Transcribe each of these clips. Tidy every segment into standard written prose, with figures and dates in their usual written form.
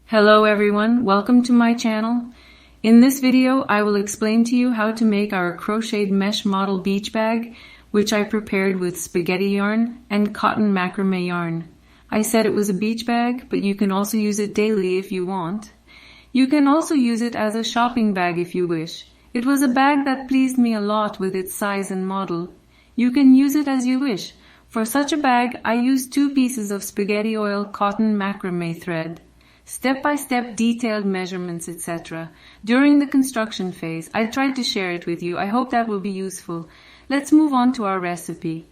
Hello everyone, welcome to my channel. In this video, I will explain to you how to make our crocheted mesh model beach bag, which I prepared with spaghetti yarn and cotton macrame yarn. I said it was a beach bag, but you can also use it daily if you want. You can also use it as a shopping bag if you wish. It was a bag that pleased me a lot with its size and model. You can use it as you wish. For such a bag, I used 2 pieces of spaghetti oil cotton macrame thread. Step-by-step detailed measurements, etc. During the construction phase, I tried to share it with you. I hope that will be useful. Let's move on to our recipe.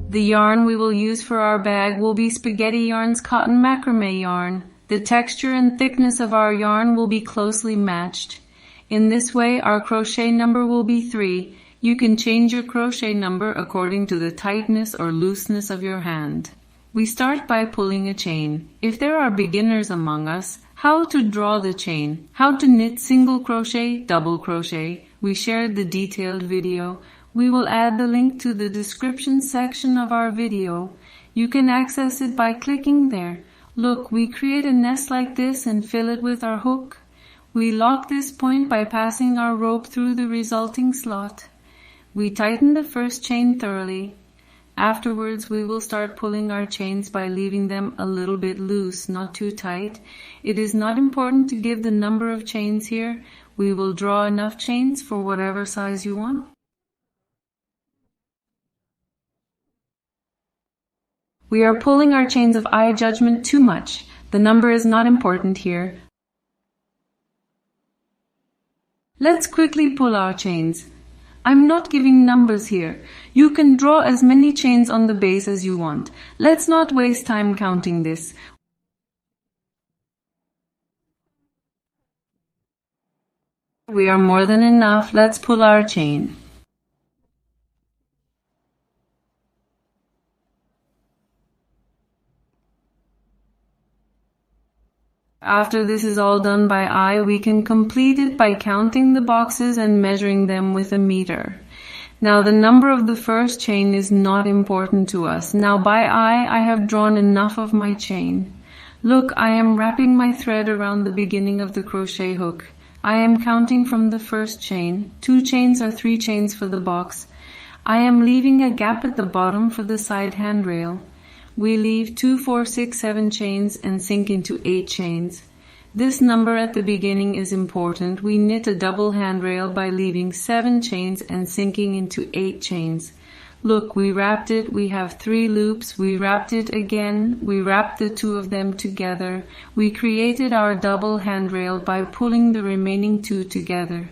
The yarn we will use for our bag will be Spaghetti Yarn's cotton macrame yarn. The texture and thickness of our yarn will be closely matched. In this way, our crochet number will be 3. You can change your crochet number according to the tightness or looseness of your hand. We start by pulling a chain. If there are beginners among us, how to draw the chain, how to knit single crochet, double crochet, we shared the detailed video. We will add the link to the description section of our video. You can access it by clicking there. Look, we create a nest like this and fill it with our hook. We lock this point by passing our rope through the resulting slot. We tighten the first chain thoroughly. Afterwards, we will start pulling our chains by leaving them a little bit loose, not too tight. It is not important to give the number of chains here. We will draw enough chains for whatever size you want. We are pulling our chains of eye judgment too much. The number is not important here. Let's quickly pull our chains. I'm not giving numbers here. You can draw as many chains on the base as you want. Let's not waste time counting this. We are more than enough. Let's pull our chain. After this is all done by eye, we can complete it by counting the boxes and measuring them with a meter. Now the number of the first chain is not important to us. Now by eye, I have drawn enough of my chain. Look, I am wrapping my thread around the beginning of the crochet hook. I am counting from the first chain. 2 chains or 3 chains for the box. I am leaving a gap at the bottom for the side handrail. We leave 2, 4, 6, 7 chains and sink into 8 chains. This number at the beginning is important. We knit a double handrail by leaving 7 chains and sinking into 8 chains. Look, we wrapped it. We have 3 loops. We wrapped it again. We wrapped the 2 of them together. We created our double handrail by pulling the remaining 2 together.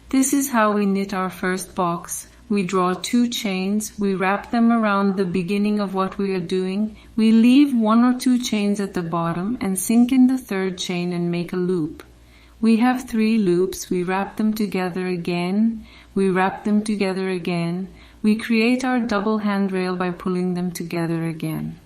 This is how we knit our first box. We draw 2 chains, we wrap them around the beginning of what we are doing. We leave 1 or 2 chains at the bottom and sink in the 3rd chain and make a loop. We have 3 loops, we wrap them together again, we wrap them together again. We create our double handrail by pulling them together again.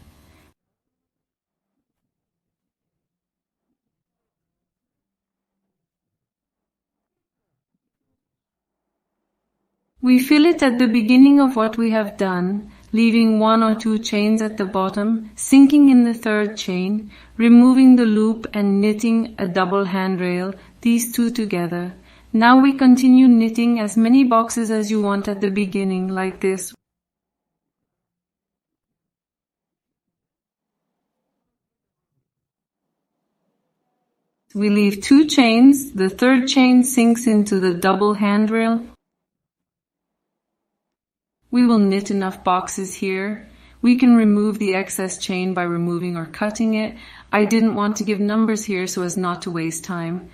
We fill it at the beginning of what we have done, leaving 1 or 2 chains at the bottom, sinking in the 3rd chain, removing the loop and knitting a double handrail, these 2 together. Now we continue knitting as many boxes as you want at the beginning, like this. We leave 2 chains, the 3rd chain sinks into the double handrail. We will knit enough boxes here. We can remove the excess chain by removing or cutting it. I didn't want to give numbers here so as not to waste time.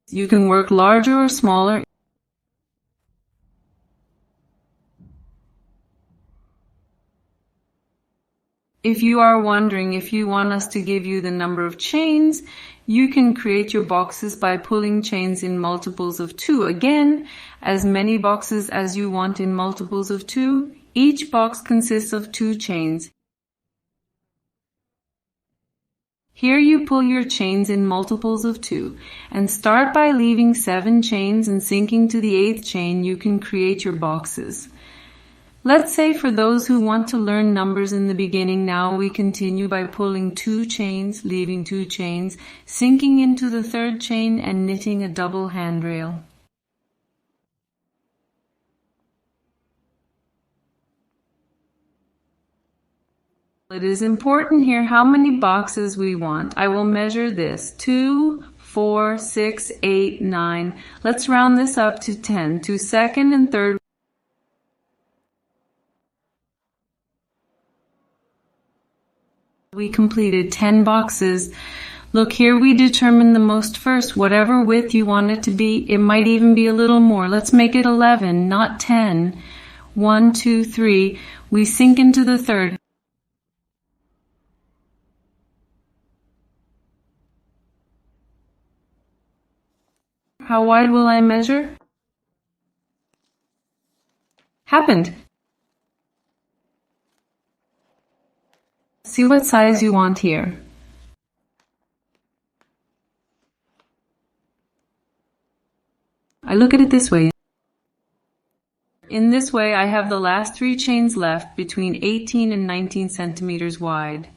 You can work larger or smaller. If you are wondering if you want us to give you the number of chains, you can create your boxes by pulling chains in multiples of 2. Again, as many boxes as you want in multiples of 2. Each box consists of 2 chains. Here you pull your chains in multiples of 2 and start by leaving 7 chains and sinking to the 8th chain. You can create your boxes. Let's say for those who want to learn numbers in the beginning, now we continue by pulling 2 chains, leaving 2 chains, sinking into the 3rd chain and knitting a double handrail. It is important here how many boxes we want. I will measure this. 2, 4, 6, 8, 9. Let's round this up to 10. To 2nd and 3rd. We completed 10 boxes. Look, here we determine the most first, whatever width you want it to be. It might even be a little more. Let's make it 11, not 10. 1, 2, 3. We sink into the 3rd. How wide will I measure? Happened. See what size you want here. I look at it this way. In this way, I have the last 3 chains left between 18 and 19 centimeters wide.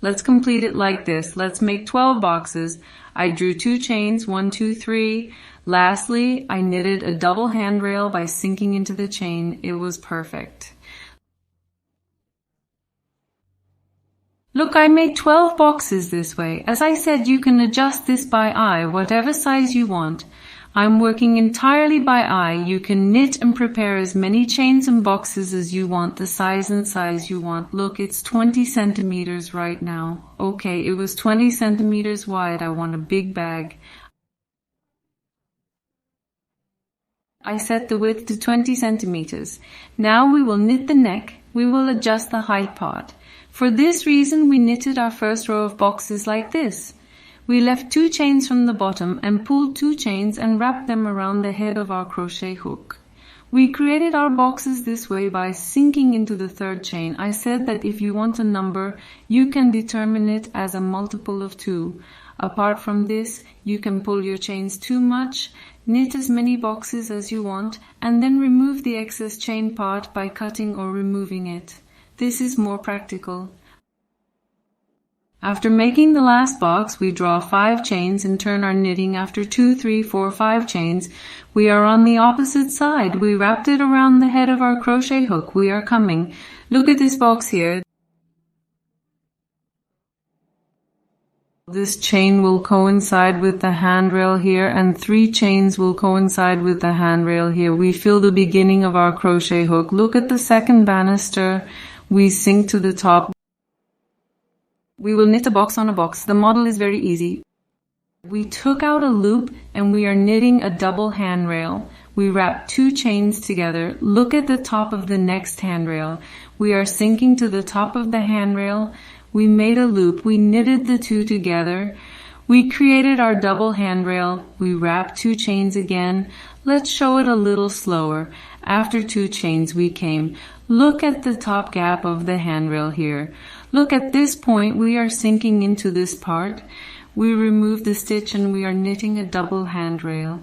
Let's complete it like this. Let's make 12 boxes. I drew 2 chains, 1, 2, 3. Lastly, I knitted a double handrail by sinking into the chain. It was perfect. Look, I made 12 boxes this way. As I said, you can adjust this by eye, whatever size you want. I'm working entirely by eye. You can knit and prepare as many chains and boxes as you want, the size and size you want. Look, it's 20 centimeters right now. Okay, it was 20 centimeters wide. I want a big bag. I set the width to 20 centimeters. Now we will knit the neck. We will adjust the height part. For this reason, we knitted our first row of boxes like this. We left 2 chains from the bottom and pulled 2 chains and wrapped them around the head of our crochet hook. We created our boxes this way by sinking into the 3rd chain. I said that if you want a number, you can determine it as a multiple of 2. Apart from this, you can pull your chains too much, knit as many boxes as you want, and then remove the excess chain part by cutting or removing it. This is more practical. After making the last box, we draw 5 chains and turn our knitting. After 2, 3, 4, 5 chains, we are on the opposite side. We wrapped it around the head of our crochet hook. We are coming. Look at this box here. This chain will coincide with the handrail here, and 3 chains will coincide with the handrail here. We fill the beginning of our crochet hook. Look at the 2nd banister. We sink to the top. We will knit a box on a box. The model is very easy. We took out a loop and we are knitting a double handrail. We wrap 2 chains together. Look at the top of the next handrail. We are sinking to the top of the handrail. We made a loop. We knitted the 2 together. We created our double handrail. We wrapped 2 chains again. Let's show it a little slower. After 2 chains we came. Look at the top gap of the handrail here. Look, at this point we are sinking into this part. We remove the stitch and we are knitting a double handrail.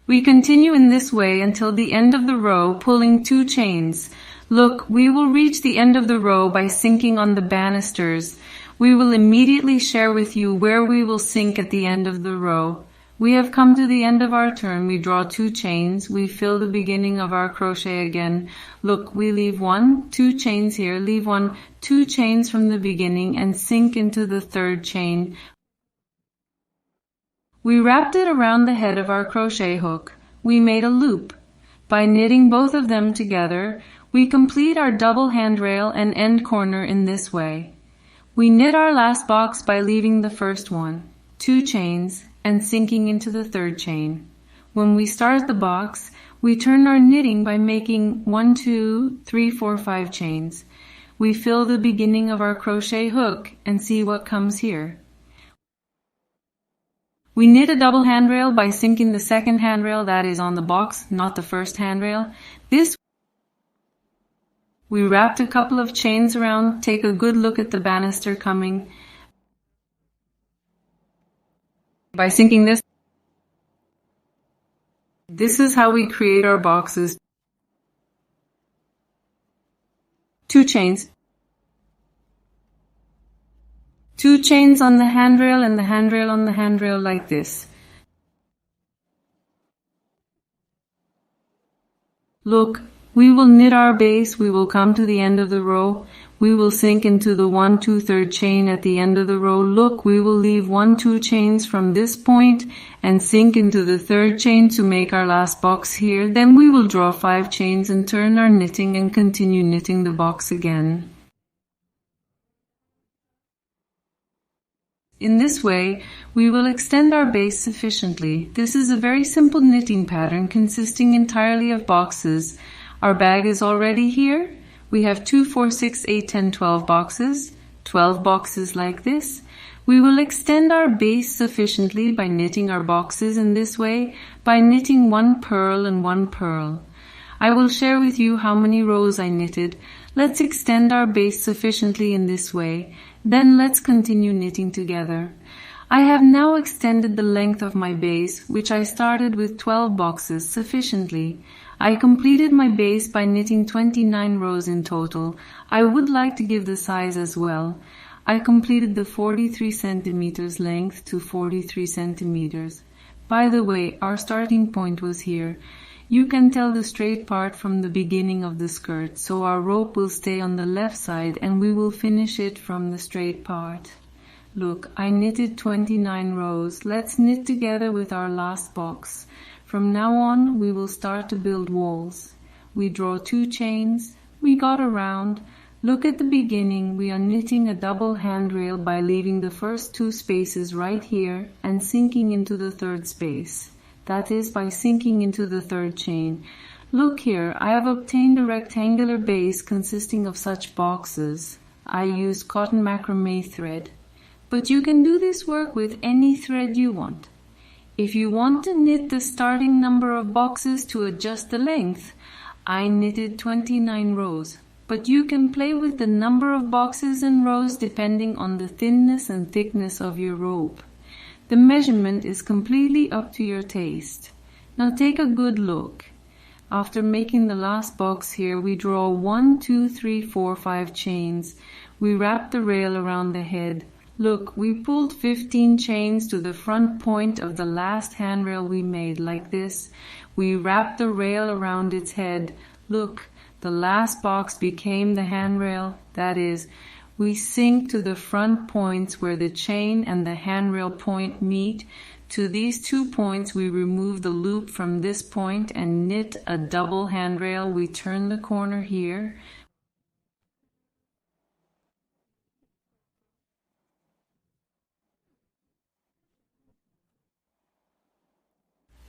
We continue in this way until the end of the row, pulling 2 chains. Look, we will reach the end of the row by sinking on the banisters. We will immediately share with you where we will sink at the end of the row. We have come to the end of our turn. We draw 2 chains. We fill the beginning of our crochet again. Look, we leave 1, 2 chains here, leave 1, 2 chains from the beginning and sink into the 3rd chain. We wrapped it around the head of our crochet hook. We made a loop. By knitting both of them together, we complete our double handrail and end corner in this way. We knit our last box by leaving the first one, 2 chains, and sinking into the 3rd chain. When we start the box, we turn our knitting by making 1, 2, 3, 4, 5 chains. We fill the beginning of our crochet hook and see what comes here. We knit a double handrail by sinking the 2nd handrail that is on the box, not the 1st handrail. We wrapped a couple of chains around. Take a good look at the banister coming. By sinking this, this is how we create our boxes. 2 chains. 2 chains on the handrail and the handrail on the handrail like this. Look, we will knit our base, we will come to the end of the row, we will sink into the 1 2/3 chain at the end of the row. Look, we will leave 1 2 chains from this point and sink into the 3rd chain to make our last box here. Then we will draw 5 chains and turn our knitting and continue knitting the box again. In this way, we will extend our base sufficiently. This is a very simple knitting pattern consisting entirely of boxes. Our bag is already here. We have 2, 4, 6, 8, 10, 12 boxes. 12 boxes like this. We will extend our base sufficiently by knitting our boxes in this way, by knitting 1 purl and 1 purl. I will share with you how many rows I knitted. Let's extend our base sufficiently in this way. Then let's continue knitting together. I have now extended the length of my base, which I started with 12 boxes, sufficiently. I completed my base by knitting 29 rows in total. I would like to give the size as well. I completed the 43 centimeters length to 43 centimeters. By the way, our starting point was here. You can tell the straight part from the beginning of the skirt, so our rope will stay on the left side and we will finish it from the straight part. Look, I knitted 29 rows. Let's knit together with our last box. From now on, we will start to build walls. We draw 2 chains. We got around. Look at the beginning. We are knitting a double handrail by leaving the first 2 spaces right here and sinking into the 3rd space. That is by sinking into the 3rd chain. Look here, I have obtained a rectangular base consisting of such boxes. I used cotton macrame thread. But you can do this work with any thread you want. If you want to knit the starting number of boxes to adjust the length, I knitted 29 rows. But you can play with the number of boxes and rows depending on the thinness and thickness of your rope. The measurement is completely up to your taste. Now take a good look. After making the last box here, we draw 1, 2, 3, 4, 5 chains. We wrap the rail around the head. Look, we pulled 15 chains to the front point of the last handrail we made, like this. We wrapped the rail around its head. Look, the last box became the handrail. That is, we sink to the front points where the chain and the handrail point meet. To these 2 points, we remove the loop from this point and knit a double handrail. We turn the corner here.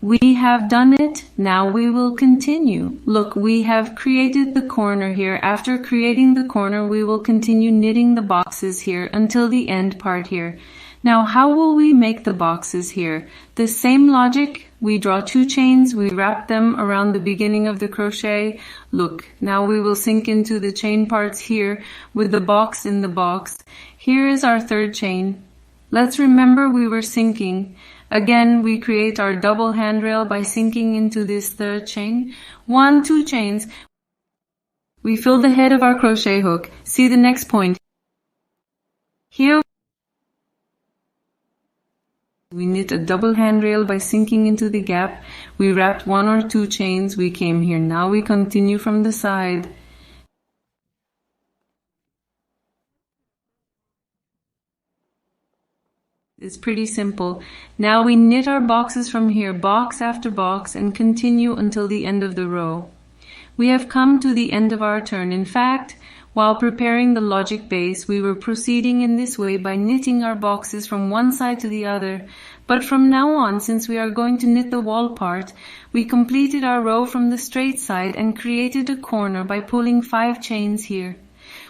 We have done it. Now we will continue. Look, we have created the corner here. After creating the corner, we will continue knitting the boxes here until the end part here. Now, how will we make the boxes here? The same logic. We draw 2 chains. We wrap them around the beginning of the crochet. Look, now we will sink into the chain parts here with the box in the box. Here is our 3rd chain. Let's remember we were sinking. Again, we create our double handrail by sinking into this 3rd chain. 1, 2 chains. We fill the head of our crochet hook. See the next point. Here we knit a double handrail by sinking into the gap. We wrapped 1 or 2 chains. We came here. Now we continue from the side. It's pretty simple. Now we knit our boxes from here, box after box, and continue until the end of the row. We have come to the end of our turn. In fact, while preparing the logic base, we were proceeding in this way by knitting our boxes from one side to the other. But from now on, since we are going to knit the wall part, we completed our row from the straight side and created a corner by pulling 5 chains here.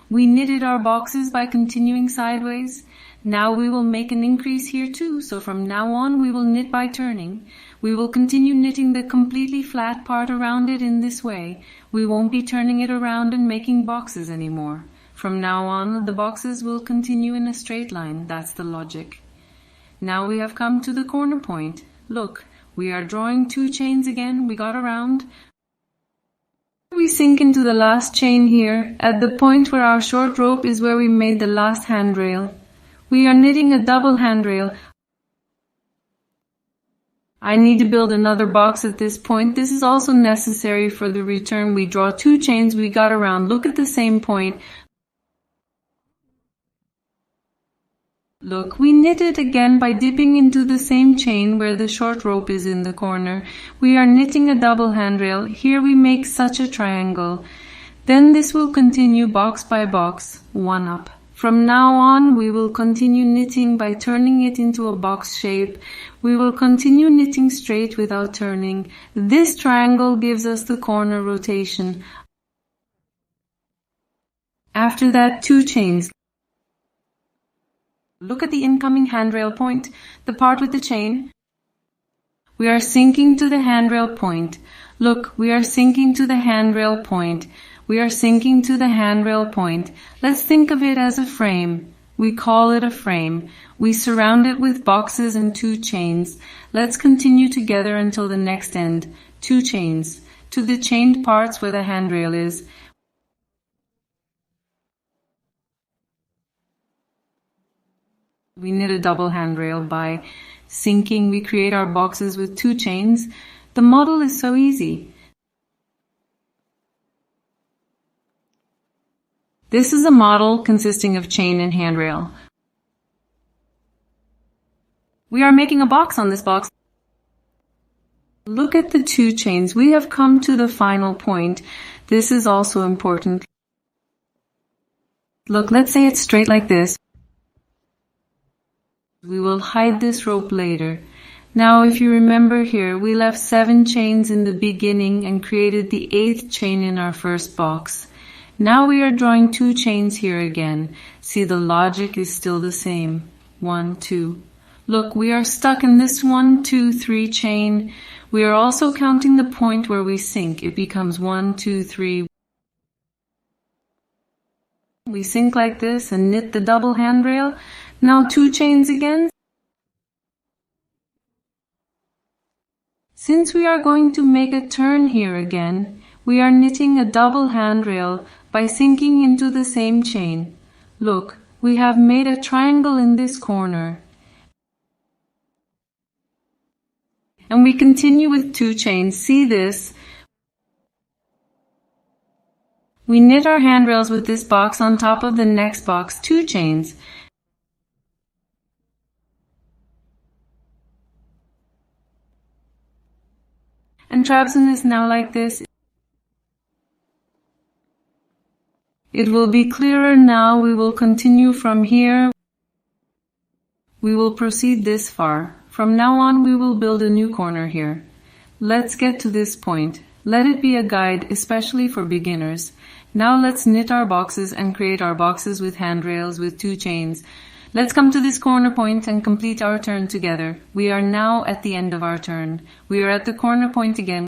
We knitted our boxes by continuing sideways. Now we will make an increase here too, so from now on we will knit by turning. We will continue knitting the completely flat part around it in this way. We won't be turning it around and making boxes anymore. From now on, the boxes will continue in a straight line. That's the logic. Now we have come to the corner point. Look, we are drawing 2 chains again. We got around. We sink into the last chain here. At the point where our short rope is where we made the last handrail. We are knitting a double handrail. I need to build another box at this point. This is also necessary for the return. We draw 2 chains. We got around. Look at the same point. Look, we knit it again by dipping into the same chain where the short rope is in the corner. We are knitting a double handrail. Here we make such a triangle. Then this will continue box by box, 1 up. From now on, we will continue knitting by turning it into a box shape. We will continue knitting straight without turning. This triangle gives us the corner rotation. After that, 2 chains. Look at the incoming handrail point, the part with the chain. We are sinking to the handrail point. Look, we are sinking to the handrail point. We are sinking to the handrail point. Let's think of it as a frame. We call it a frame. We surround it with boxes and 2 chains. Let's continue together until the next end. 2 chains. To the chained parts where the handrail is. We knit a double handrail by sinking. We create our boxes with 2 chains. The model is so easy. This is a model consisting of chain and handrail. We are making a box on this box. Look at the 2 chains. We have come to the final point. This is also important. Look, let's say it's straight like this. We will hide this rope later. Now, if you remember here, we left 7 chains in the beginning and created the 8th chain in our first box. Now we are drawing 2 chains here again. See, the logic is still the same. 1, 2. Look, we are stuck in this 1, 2, 3 chain. We are also counting the point where we sink. It becomes 1, 2, 3. We sink like this and knit the double handrail. Now 2 chains again. Since we are going to make a turn here again, we are knitting a double handrail by sinking into the same chain. Look, we have made a triangle in this corner. And we continue with 2 chains. See this? We knit our handrails with this box on top of the next box, 2 chains. And trabzan is now like this. It will be clearer now. We will continue from here. We will proceed this far. From now on, we will build a new corner here. Let's get to this point. Let it be a guide, especially for beginners. Now let's knit our boxes and create our boxes with handrails with 2 chains. Let's come to this corner point and complete our turn together. We are now at the end of our turn. We are at the corner point again.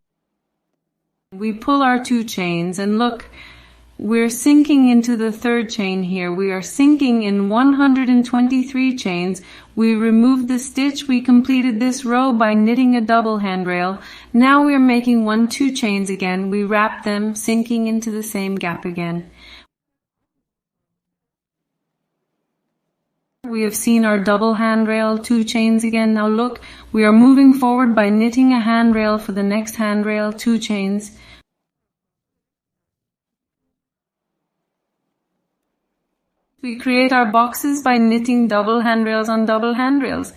We pull our 2 chains and look, we're sinking into the 3rd chain here. We are sinking in 123 chains. We removed the stitch. We completed this row by knitting a double handrail. Now we are making 1, 2 chains again. We wrap them, sinking into the same gap again. We have seen our double handrail, 2 chains again. Now look, we are moving forward by knitting a handrail for the next handrail, 2 chains. We create our boxes by knitting double handrails on double handrails.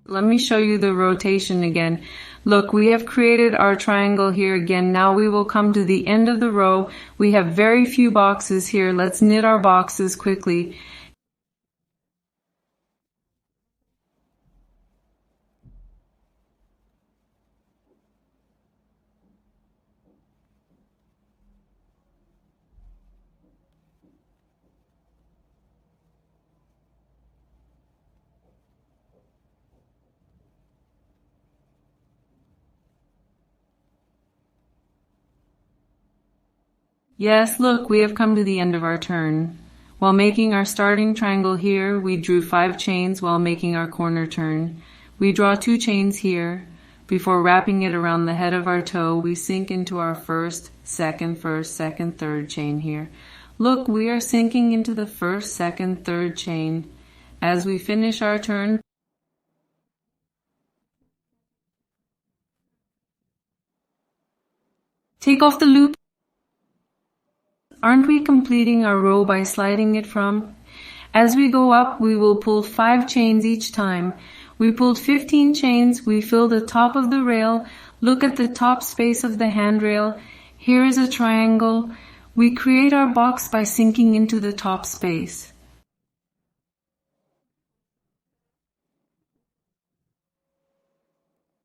Let me show you the rotation again. Look, we have created our triangle here again. Now we will come to the end of the row. We have very few boxes here. Let's knit our boxes quickly. Yes, look, we have come to the end of our turn. While making our starting triangle here, we drew 5 chains while making our corner turn. We draw 2 chains here. Before wrapping it around the head of our toe, we sink into our first, second, third chain here. Look, we are sinking into the first, second, third chain. As we finish our turn, take off the loop. Aren't we completing our row by sliding it from? As we go up, we will pull 5 chains each time. We pulled 15 chains, we fill the top of the rail. Look at the top space of the handrail. Here is a triangle. We create our box by sinking into the top space.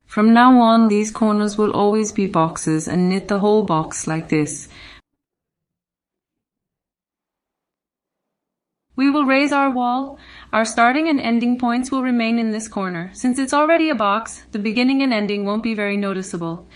From now on, these corners will always be boxes, and knit the whole box like this. We will raise our wall. Our starting and ending points will remain in this corner. Since it's already a box, the beginning and ending won't be very noticeable.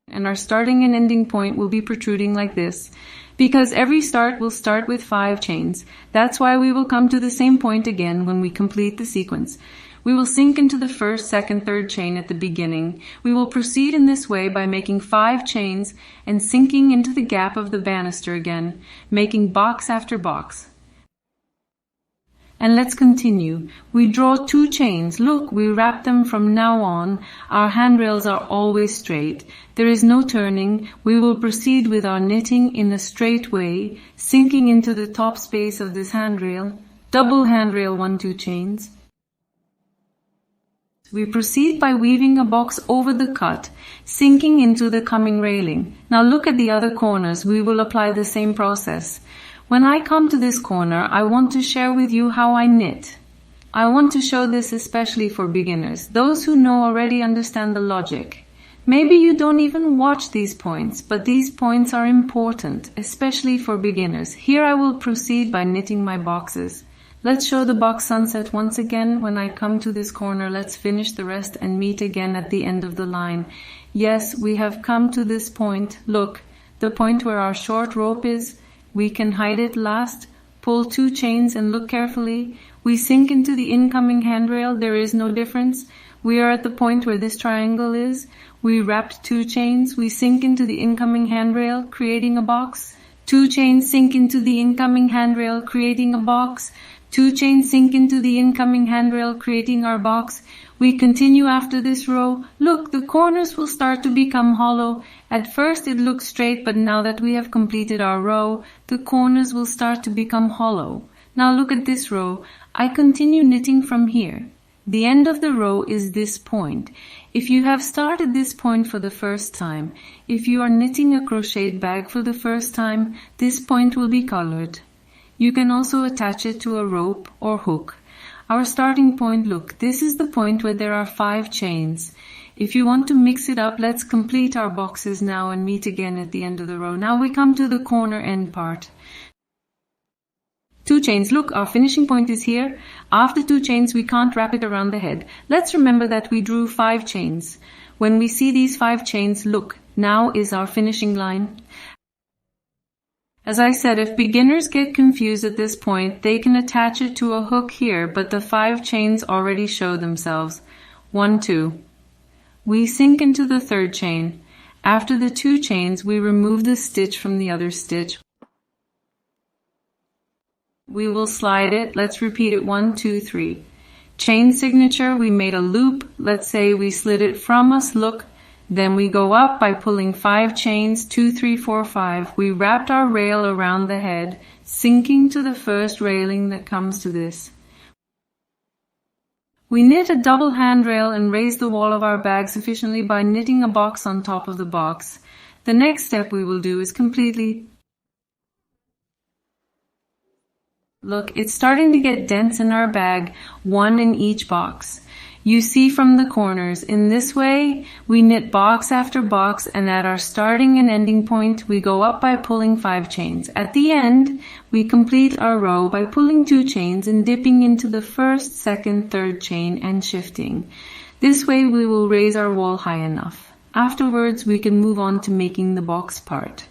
And our starting and ending point will be protruding like this, because every start will start with 5 chains. That's why we will come to the same point again when we complete the sequence. We will sink into the first, second, third chain at the beginning. We will proceed in this way by making 5 chains and sinking into the gap of the banister again, making box after box. And let's continue. We draw 2 chains. Look, we wrap them from now on. Our handrails are always straight. There is no turning. We will proceed with our knitting in a straight way, sinking into the top space of this handrail. Double handrail 1, 2 chains. We proceed by weaving a box over the cut, sinking into the coming railing. Now look at the other corners. We will apply the same process. When I come to this corner, I want to share with you how I knit. I want to show this especially for beginners. Those who know already understand the logic. Maybe you don't even watch these points, but these points are important, especially for beginners. Here I will proceed by knitting my boxes. Let's show the box sunset once again. When I come to this corner, let's finish the rest and meet again at the end of the line. Yes, we have come to this point. Look, the point where our short rope is. We can hide it last, pull 2 chains and look carefully. We sink into the incoming handrail. There is no difference. We are at the point where this triangle is. We wrapped 2 chains. We sink into the incoming handrail, creating a box. 2 chains sink into the incoming handrail, creating a box. 2 chains sink into the incoming handrail, creating our box. We continue after this row. Look, the corners will start to become hollow. At first it looks straight, but now that we have completed our row, the corners will start to become hollow. Now look at this row. I continue knitting from here. The end of the row is this point. If you have started this point for the first time, if you are knitting a crocheted bag for the first time, this point will be colored. You can also attach it to a rope or hook. Our starting point, look, this is the point where there are 5 chains. If you want to mix it up, let's complete our boxes now and meet again at the end of the row. Now we come to the corner end part. 2 chains, look, our finishing point is here. After 2 chains, we can't wrap it around the head. Let's remember that we drew 5 chains. When we see these 5 chains, look, now is our finishing line. As I said, if beginners get confused at this point, they can attach it to a hook here, but the 5 chains already show themselves. 1, 2. We sink into the 3rd chain. After the 2 chains, we remove the stitch from the other stitch. We will slide it. Let's repeat it. 1, 2, 3. Chain signature, we made a loop. Let's say we slid it from us. Look. Then we go up by pulling 5 chains, 2, 3, 4, 5. We wrapped our rail around the head, sinking to the first railing that comes to this. We knit a double handrail and raise the wall of our bag sufficiently by knitting a box on top of the box. The next step we will do is completely... Look, it's starting to get dense in our bag, 1 in each box. You see from the corners. In this way, we knit box after box, and at our starting and ending point, we go up by pulling 5 chains. At the end, we complete our row by pulling 2 chains and dipping into the first, second, third chain and shifting. This way, we will raise our wall high enough. Afterwards, we can move on to making the box part.